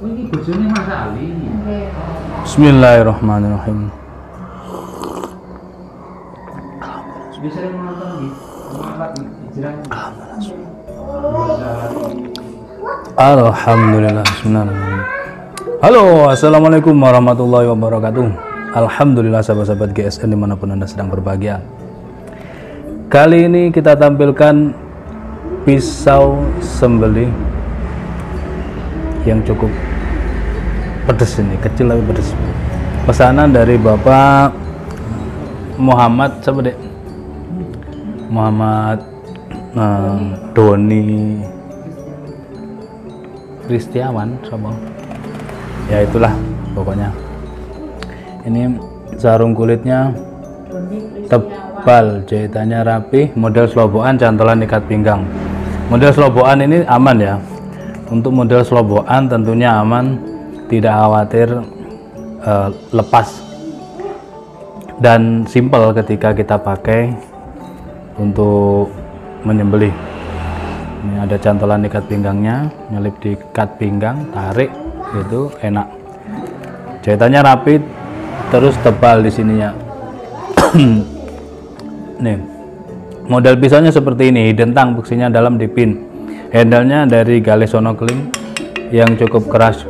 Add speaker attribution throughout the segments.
Speaker 1: Ini bojone Mas Ali.
Speaker 2: Bismillahirrahmanirrahim.
Speaker 1: Bisa menonton di Muhammad Hijrah.
Speaker 2: Alhamdulillah. Bismillahirrahmanirrahim. Halo, assalamualaikum warahmatullahi wabarakatuh. Alhamdulillah sahabat-sahabat GSN dimanapun Anda sedang berbahagia. Kali ini kita tampilkan pisau sembelih yang cukup pedas ini, kecil tapi pedas. Pesanan dari Bapak Muhammad, siapa dek? Muhammad Doni Kristiawan, sama. Ya itulah pokoknya. Ini sarung kulitnya tebal, jahitannya rapi, model selobokan, cantolan ikat pinggang. Model selobokan ini aman ya. Untuk model selobokan tentunya aman, tidak khawatir lepas dan simple ketika kita pakai untuk menyembelih. Ini ada cantolan ikat pinggangnya, nyelip di ikat pinggang, tarik, itu enak. Jahitannya rapi, terus tebal di sininya. Nih, model pisaunya seperti ini, hidden tang, fungsinya dalam dipin. Handle-nya dari galis sonokling yang cukup keras.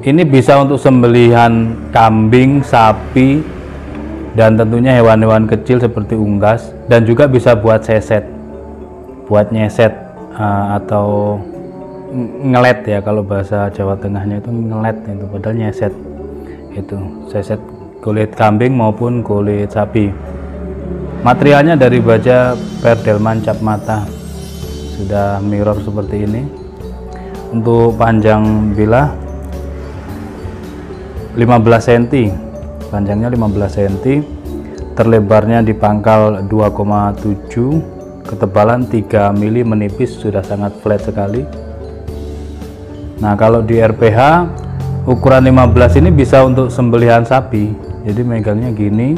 Speaker 2: Ini bisa untuk sembelihan kambing, sapi, dan tentunya hewan-hewan kecil seperti unggas, dan juga bisa buat seset, buat nyeset atau ngelet ya, kalau bahasa Jawa Tengahnya itu ngelet, itu padahal nyeset, itu seset kulit kambing maupun kulit sapi. Materialnya dari baja Perdelman cap mata, sudah mirror seperti ini. Untuk panjang bilah 15 cm, panjangnya 15 cm, terlebarnya di pangkal 2,7, ketebalan 3 mm, menipis, sudah sangat flat sekali. Nah, kalau di RPH ukuran 15 ini bisa untuk sembelihan sapi, jadi megangnya gini,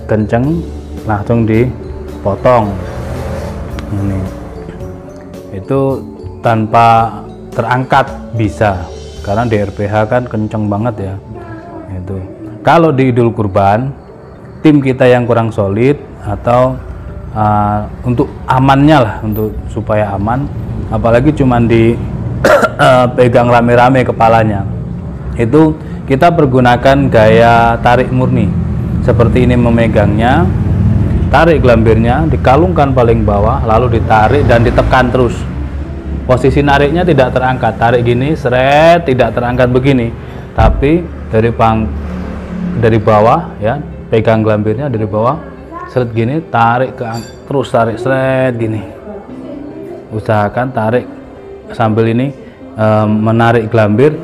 Speaker 2: kenceng, langsung dipotong. Ini itu tanpa terangkat bisa, karena di RPH kan kenceng banget ya. Itu kalau di Idul Kurban, tim kita yang kurang solid atau untuk amannya lah, untuk supaya aman, apalagi cuman di pegang rame-rame kepalanya, itu kita pergunakan gaya tarik murni. Seperti ini memegangnya, tarik gelambirnya, dikalungkan paling bawah, lalu ditarik dan ditekan terus. Posisi nariknya tidak terangkat, tarik gini, seret, tidak terangkat begini, tapi dari bawah ya, pegang gelambirnya dari bawah, seret gini, tarik terus, tarik seret gini. Usahakan tarik sambil ini menarik gelambir.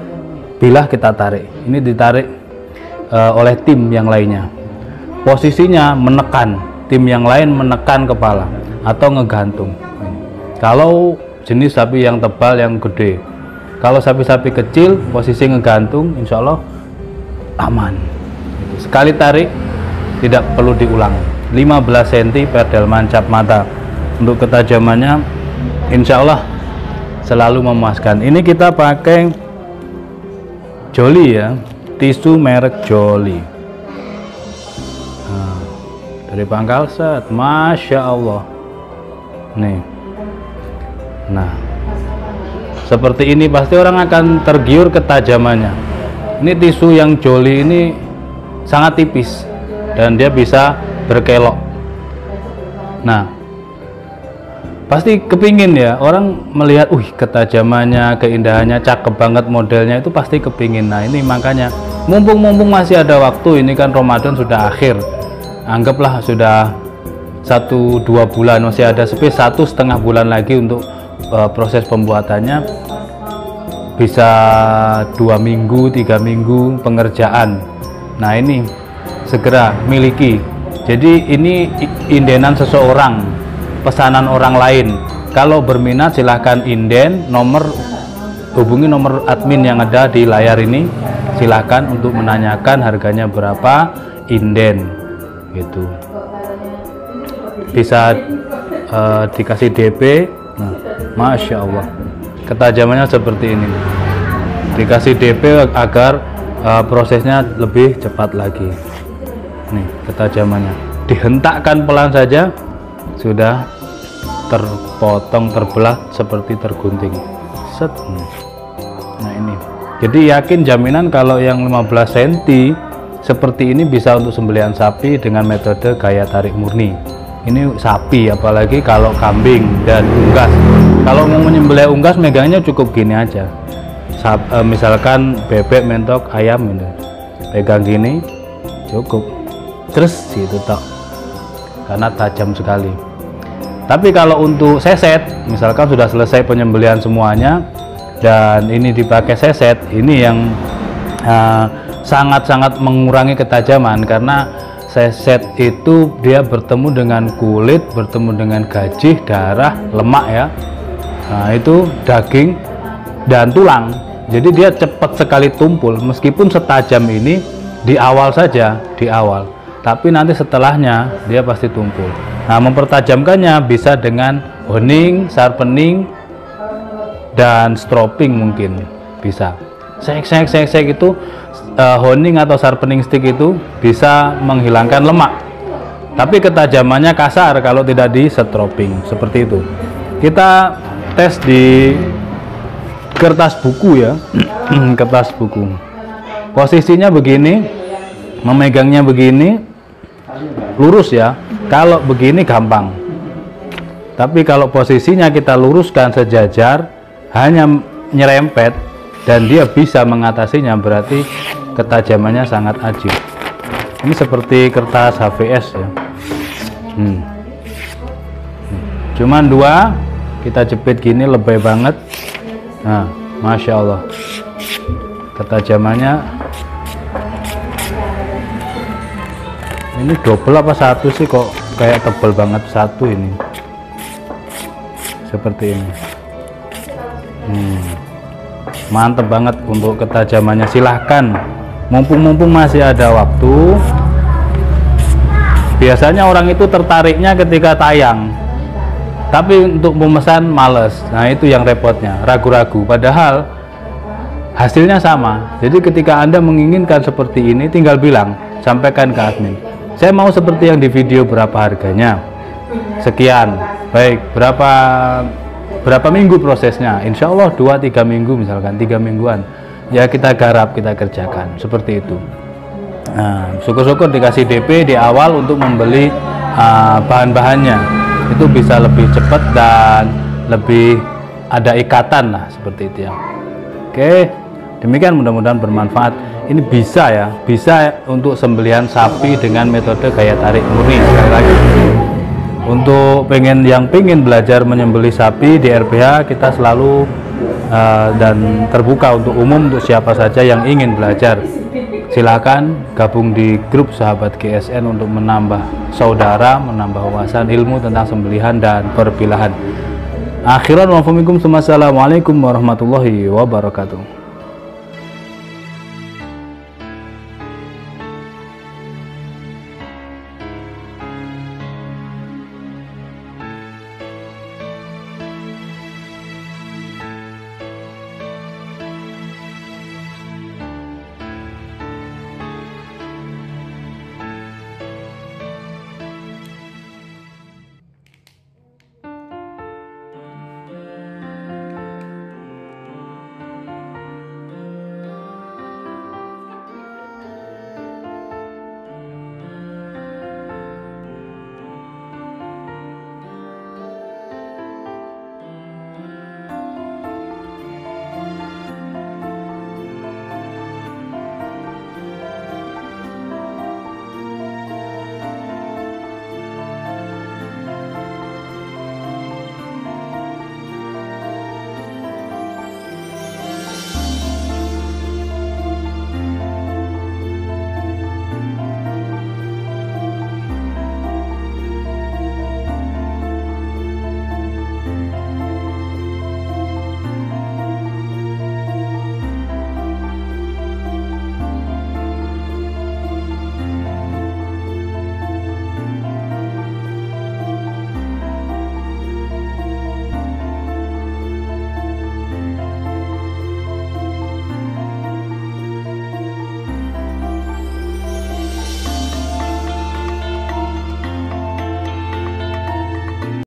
Speaker 2: Bila kita tarik, ini ditarik oleh tim yang lainnya. Posisinya menekan, tim yang lain menekan kepala atau ngegantung. Kalau jenis sapi yang tebal, yang gede. Kalau sapi-sapi kecil, posisi ngegantung, insya Allah aman. Sekali tarik, tidak perlu diulang. 15 cm Perdelman cap mata. Untuk ketajamannya, insya Allah selalu memuaskan. Ini kita pakai Jolly ya, tisu merek Jolly. Nah, dari pangkal set, Masya Allah. Nih. Nah, seperti ini pasti orang akan tergiur ketajamannya. Ini tisu yang Jolly ini sangat tipis dan dia bisa berkelok. Nah, pasti kepingin ya, orang melihat, ketajamannya, keindahannya, cakep banget modelnya, itu pasti kepingin. Nah, ini makanya mumpung masih ada waktu, ini kan Ramadan sudah akhir, anggaplah sudah 1-2 bulan, masih ada space 1,5 bulan lagi untuk proses pembuatannya. Bisa 2 minggu, 3 minggu pengerjaan. Nah, ini segera miliki. Jadi ini indenan seseorang, pesanan orang lain. Kalau berminat silahkan inden, hubungi nomor admin yang ada di layar ini, silahkan untuk menanyakan harganya berapa, inden gitu. Bisa dikasih DP. Nah, Masya Allah, ketajamannya seperti ini. dikasih DP agar prosesnya lebih cepat lagi. Nih ketajamannya, dihentakkan pelan saja sudah terpotong, terbelah seperti tergunting. Set. Nah ini, jadi yakin jaminan kalau yang 15 cm seperti ini bisa untuk sembelihan sapi dengan metode gaya tarik murni. Ini sapi, apalagi kalau kambing dan unggas. Kalau mau menyembelih unggas megangnya cukup gini aja. Misalkan bebek, mentok, ayam gitu, pegang gini cukup, terus gitu tok, karena tajam sekali. Tapi kalau untuk seset, misalkan sudah selesai penyembelihan semuanya dan ini dipakai seset, ini yang sangat-sangat mengurangi ketajaman, karena seset itu dia bertemu dengan kulit, bertemu dengan gajih, darah, lemak ya. Nah itu daging dan tulang, jadi dia cepat sekali tumpul. Meskipun setajam ini di awal saja, di awal, tapi nanti setelahnya dia pasti tumpul. Nah mempertajamkannya bisa dengan honing, sharpening, dan stropping mungkin bisa. Sek itu honing atau sharpening stick itu bisa menghilangkan lemak, tapi ketajamannya kasar kalau tidak di stropping seperti itu. Kita tes di kertas buku ya. Kertas buku, posisinya begini, memegangnya begini, lurus ya. Kalau begini gampang, tapi kalau posisinya kita luruskan sejajar, hanya nyerempet dan dia bisa mengatasinya, berarti ketajamannya sangat ajib. Ini seperti kertas HVS ya. Cuman dua, kita jepit gini lebay banget. Nah, Masya Allah, ketajamannya ini double apa satu sih, kok kayak tebal banget satu ini, seperti ini. Mantep banget untuk ketajamannya. Silahkan, mumpung masih ada waktu. Biasanya orang itu tertariknya ketika tayang, tapi untuk memesan males. Nah itu yang repotnya, ragu-ragu, padahal hasilnya sama. Jadi ketika Anda menginginkan seperti ini, tinggal bilang, sampaikan ke admin, saya mau seperti yang di video, berapa harganya, sekian, baik, berapa minggu prosesnya, insya Allah 2-3 minggu, misalkan 3 mingguan ya, kita garap, kita kerjakan seperti itu. Nah syukur-syukur dikasih DP di awal untuk membeli bahan-bahannya, itu bisa lebih cepat dan lebih ada ikatan lah, seperti itu ya. Oke, demikian, mudah-mudahan bermanfaat. Ini bisa ya, bisa untuk sembelihan sapi dengan metode gaya tarik murni. Sekali lagi, untuk yang pengen belajar menyembelih sapi di RPH, kita selalu dan terbuka untuk umum, untuk siapa saja yang ingin belajar. Silakan gabung di grup sahabat GSN untuk menambah saudara, menambah wawasan ilmu tentang sembelihan dan perpilahan. Akhiran wa faminkum, assalamualaikum warahmatullahi wabarakatuh.